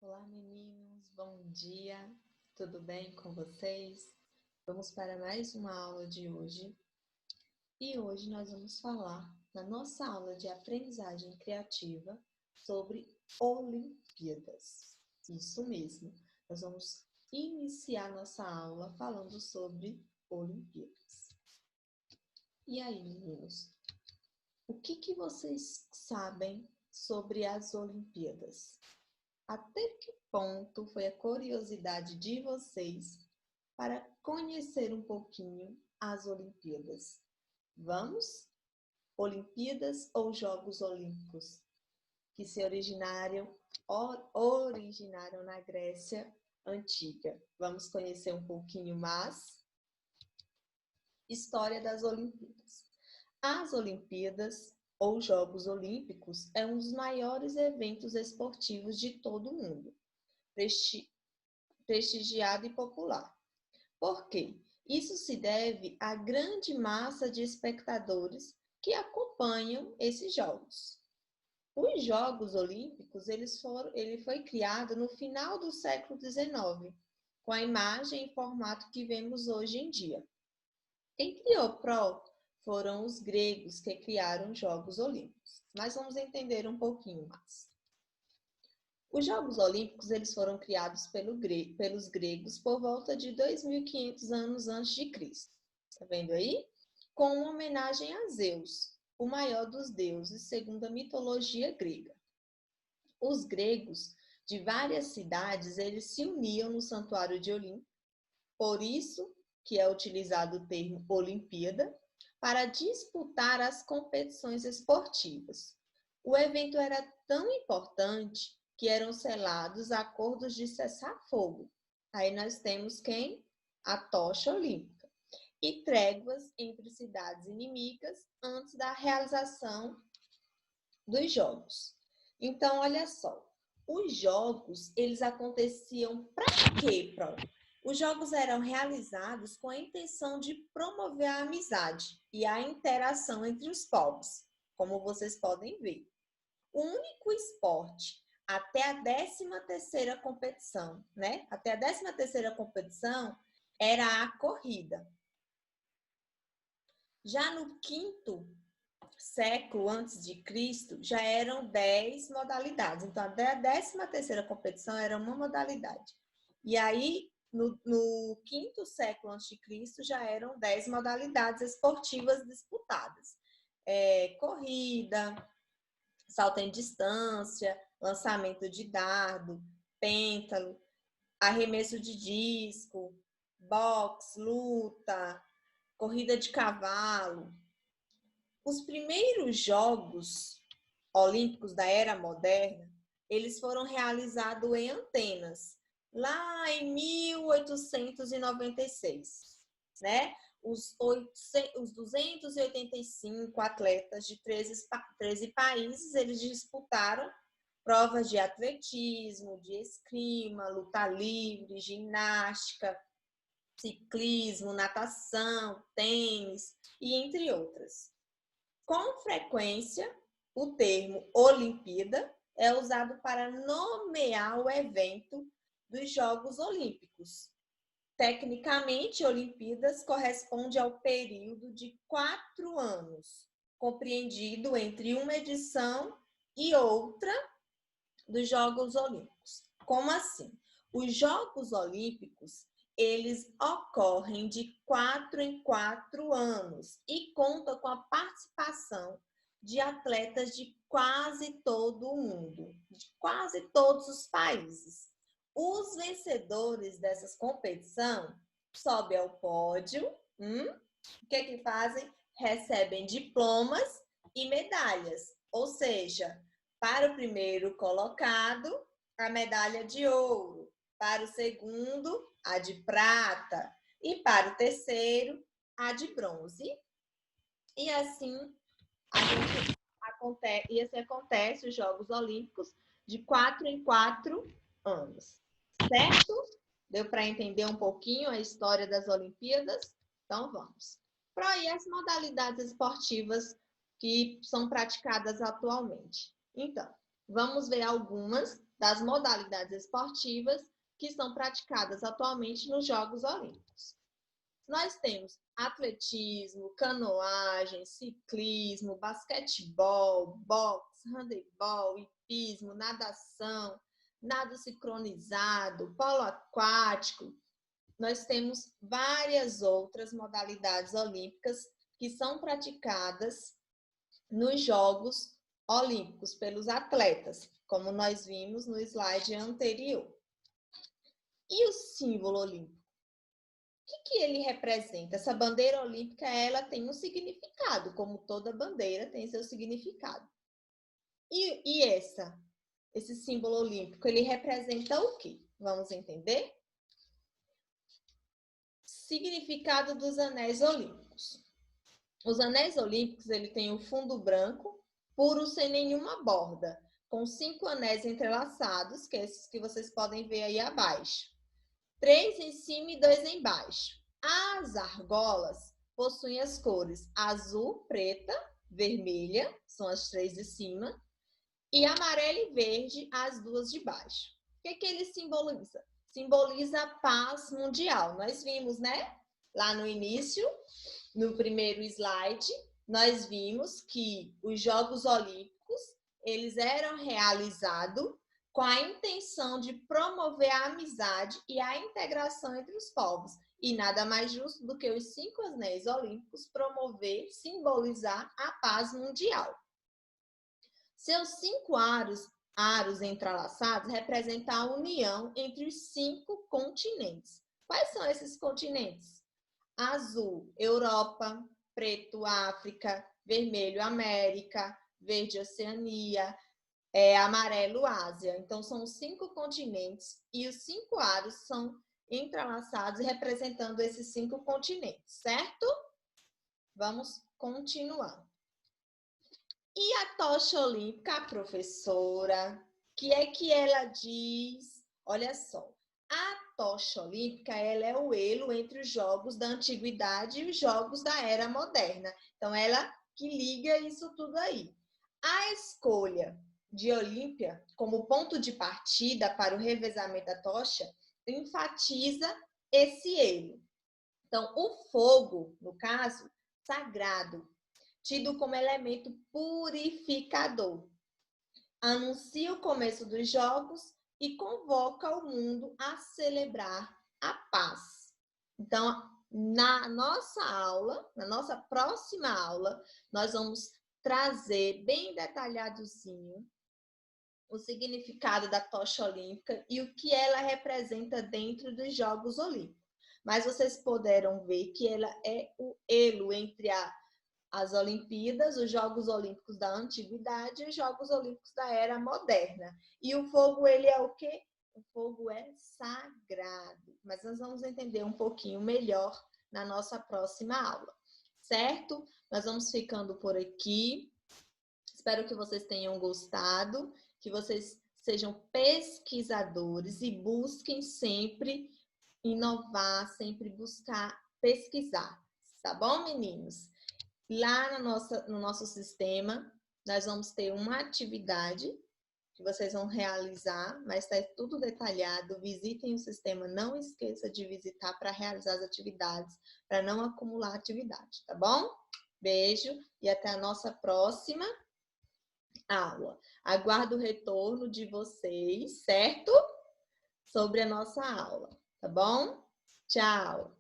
Olá, meninos, bom dia, tudo bem com vocês? Vamos para mais uma aula de hoje e hoje nós vamos falar na nossa aula de aprendizagem criativa sobre Olimpíadas. Isso mesmo, nós vamos iniciar nossa aula falando sobre Olimpíadas. E aí, meninos, o que vocês sabem sobre as Olimpíadas? Até que ponto foi a curiosidade de vocês para conhecer um pouquinho as Olimpíadas? Vamos? Olimpíadas ou Jogos Olímpicos, que se originaram na Grécia Antiga. Vamos conhecer um pouquinho mais? História das Olimpíadas. As Olimpíadas ou Jogos Olímpicos é um dos maiores eventos esportivos de todo o mundo, prestigiado e popular. Por quê? Isso se deve à grande massa de espectadores que acompanham esses jogos. Os Jogos Olímpicos, ele foi criado no final do século XIX, com a imagem e formato que vemos hoje em dia. Quem criou foram os gregos que criaram os Jogos Olímpicos. Mas vamos entender um pouquinho mais. Os Jogos Olímpicos eles foram criados pelos gregos por volta de 2.500 anos antes de Cristo. Tá vendo aí? Com uma homenagem a Zeus, o maior dos deuses, segundo a mitologia grega. Os gregos de várias cidades eles se uniam no santuário de Olimpo, por isso que é utilizado o termo Olimpíada, para disputar as competições esportivas. O evento era tão importante que eram selados acordos de cessar-fogo. Aí nós temos quem? A tocha olímpica. E tréguas entre cidades inimigas antes da realização dos Jogos. Então, olha só, os Jogos, eles aconteciam para quê, Pro? Os jogos eram realizados com a intenção de promover a amizade e a interação entre os povos, como vocês podem ver. O único esporte até a 13ª competição, né? Até a 13ª competição era a corrida. Já no 5º século antes de Cristo, já eram 10 modalidades. Então, até a 13ª competição era uma modalidade. E aí, no 5º século a.C., já eram 10 modalidades esportivas disputadas. Corrida, salto em distância, lançamento de dardo, pêndulo, arremesso de disco, boxe, luta, corrida de cavalo. Os primeiros Jogos Olímpicos da Era Moderna, eles foram realizados em Atenas, lá em 1896, né? Os 285 atletas de 13 países, eles disputaram provas de atletismo, de esgrima, luta livre, ginástica, ciclismo, natação, tênis e entre outras. Com frequência, o termo Olimpíada é usado para nomear o evento dos Jogos Olímpicos. Tecnicamente, Olimpíadas corresponde ao período de 4 anos, compreendido entre uma edição e outra dos Jogos Olímpicos. Como assim? Os Jogos Olímpicos, eles ocorrem de 4 em 4 anos e contam com a participação de atletas de quase todo o mundo, de quase todos os países. Os vencedores dessas competições sobem ao pódio, o que fazem? Recebem diplomas e medalhas, ou seja, para o primeiro colocado, a medalha de ouro, para o segundo, a de prata, e para o terceiro, a de bronze. E assim acontece os Jogos Olímpicos de 4 em 4 anos. Certo? Deu para entender um pouquinho a história das Olimpíadas? Então vamos. E as modalidades esportivas que são praticadas atualmente. Então, vamos ver algumas das modalidades esportivas que são praticadas atualmente nos Jogos Olímpicos. Nós temos atletismo, canoagem, ciclismo, basquetebol, boxe, handebol, hipismo, nadação, nado sincronizado, polo aquático. Nós temos várias outras modalidades olímpicas que são praticadas nos Jogos Olímpicos pelos atletas, como nós vimos no slide anterior. E o símbolo olímpico? O que ele representa? Essa bandeira olímpica, ela tem um significado, como toda bandeira tem seu significado. E esse símbolo olímpico, ele representa o quê? Vamos entender? Significado dos anéis olímpicos. Os anéis olímpicos, ele tem o fundo branco, puro, sem nenhuma borda, com 5 anéis entrelaçados, que é esses que vocês podem ver aí abaixo. 3 em cima e 2 embaixo. As argolas possuem as cores azul, preta, vermelha, são as 3 de cima, e amarela e verde, as 2 de baixo. O que ele simboliza? Simboliza a paz mundial. Nós vimos, né? Lá no início, no primeiro slide, nós vimos que os Jogos Olímpicos, eles eram realizados com a intenção de promover a amizade e a integração entre os povos. E nada mais justo do que os 5 anéis olímpicos promover, simbolizar a paz mundial. Seus 5 aros entrelaçados representam a união entre os 5 continentes. Quais são esses continentes? Azul, Europa; preto, África; vermelho, América; verde, Oceania; amarelo, Ásia. Então, são 5 continentes e os 5 aros são entrelaçados representando esses 5 continentes, certo? Vamos continuar. E a tocha olímpica, a professora, que ela diz? Olha só, a tocha olímpica, ela é o elo entre os jogos da antiguidade e os jogos da era moderna. Então, ela que liga isso tudo aí. A escolha de Olímpia como ponto de partida para o revezamento da tocha enfatiza esse elo. Então, o fogo, no caso, sagrado, tido como elemento purificador, anuncia o começo dos jogos e convoca o mundo a celebrar a paz. Então, na nossa aula, na nossa próxima aula, nós vamos trazer bem detalhadozinho o significado da tocha olímpica e o que ela representa dentro dos Jogos Olímpicos. Mas vocês puderam ver que ela é o elo entre as Olimpíadas, os Jogos Olímpicos da Antiguidade e os Jogos Olímpicos da Era Moderna. E o fogo, ele é o quê? O fogo é sagrado. Mas nós vamos entender um pouquinho melhor na nossa próxima aula, certo? Nós vamos ficando por aqui. Espero que vocês tenham gostado, que vocês sejam pesquisadores e busquem sempre inovar, sempre buscar pesquisar. Tá bom, meninos? Lá no nosso sistema, nós vamos ter uma atividade que vocês vão realizar, mas está tudo detalhado. Visitem o sistema, não esqueça de visitar para realizar as atividades, para não acumular atividade, tá bom? Beijo e até a nossa próxima aula. Aguardo o retorno de vocês, certo? Sobre a nossa aula, tá bom? Tchau!